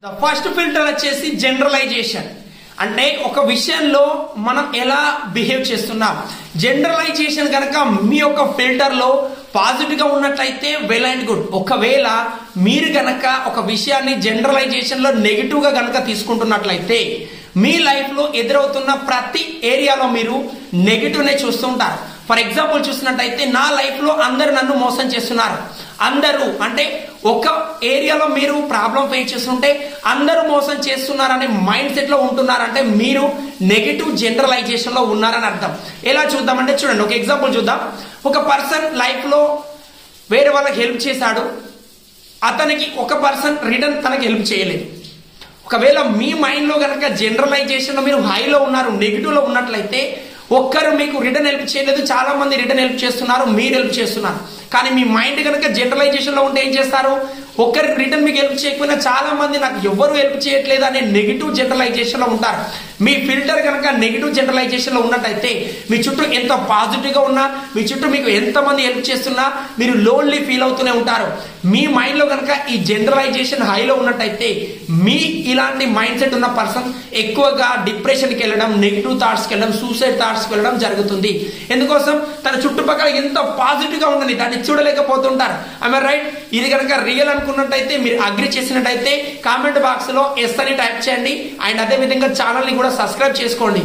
The first filter వచ్చేసి generalisation. అంటే ఒక విషయంలో మనం ఎలా బిహేవ్ చేస్తున్నాం. జనరలైజేషన్ కనుక మీ యొక్క ఫిల్టర్ లో పాజిటివ్ గా ఉన్నట్లయితే వెల్ అండ్ గుడ్. ఒకవేళ మీరు గనక ఒక విషయాన్ని జనరలైజేషన్ లో నెగిటివ్ గా గనక తీసుకుంటున్నట్లయితే మీ లైఫ్ లో ఎదురవుతున్న ప్రతి ఏరియాలో మీరు నెగిటివ్ నే చూస్తుంటారు. ఫర్ ఎగ్జాంపుల్ చూసినట్టయితే నా లైఫ్ లో అందరు నన్ను మోసం చేస్తున్నారు. అందరూ అంటే ఒక ఏరియాలో మీరు ప్రాబ్లం ఫేస్ చేస్తుంటే అందరూ మోసం చేస్తున్నారనే మైండ్ సెట్ లో ఉంటున్నారంటే మీరు నెగిటివ్ జనరలైజేషన్ లో ఉన్నారని అర్థం. ఎలా చూద్దామంటే చూడండి, ఒక ఎగ్జాంపుల్ చూద్దాం. ఒక పర్సన్ లైఫ్ లో వేరే వాళ్ళకి హెల్ప్ చేశాడు, అతనికి ఒక పర్సన్ రిటర్న్ తనకి హెల్ప్ చేయలేదు. ఒకవేళ మీ మైండ్ లో కనుక జనరలైజేషన్ లో మీరు హైలో ఉన్నారు, నెగిటివ్ లో ఉన్నట్లయితే ఒక్కరు మీకు రిటర్న్ హెల్ప్ చేయలేదు, చాలా మంది రిటర్న్ హెల్ప్ చేస్తున్నారు, మీరు హెల్ప్ చేస్తున్నారు. కానీ మీ మైండ్ కనుక జనరలైజేషన్ లో ఉంటే ఏం చేస్తారు? ఒక్కరికి రిటర్న్ మీకు హెల్ప్ చేయకపోయినా చాలా మంది నాకు ఎవరు హెల్ప్ చేయట్లేదు అనే నెగిటివ్ జనరలైజేషన్ లో ఉంటారు. మీ ఫిల్టర్ కనుక నెగిటివ్ జనరలైజేషన్ లో ఉన్నట్టయితే మీ చుట్టూ ఎంత పాజిటివ్ గా ఉన్నా, మీ చుట్టూ మీకు ఎంత మంది హెల్ప్ చేస్తున్నా మీరు లోన్లీ ఫీల్ అవుతూనే ఉంటారు. మీ మైండ్ లో కనుక ఈ జనరలైజేషన్ హైలో ఉన్నట్టయితే మీ ఇలాంటి మైండ్ సెట్ ఉన్న పర్సన్ ఎక్కువగా డిప్రెషన్ కి వెళ్ళడం, నెగిటివ్ థాట్స్ కి వెళ్ళడం, సూసైడ్ థాట్స్ కి వెళ్ళడం జరుగుతుంది. ఎందుకోసం? తన చుట్టుపక్కల ఎంత పాజిటివ్ గా ఉందని దాన్ని చూడలేకపోతుంటారు. I right? ఇది కనుక రియల్ అనుకున్నట్టయితే, మీరు అగ్రి చేసినట్టయితే కామెంట్ బాక్స్ లో ఎస్ అని టైప్ చేయండి. అండ్ అదే విధంగా ఛానల్ ని కూడా సబ్స్క్రైబ్ చేసుకోండి.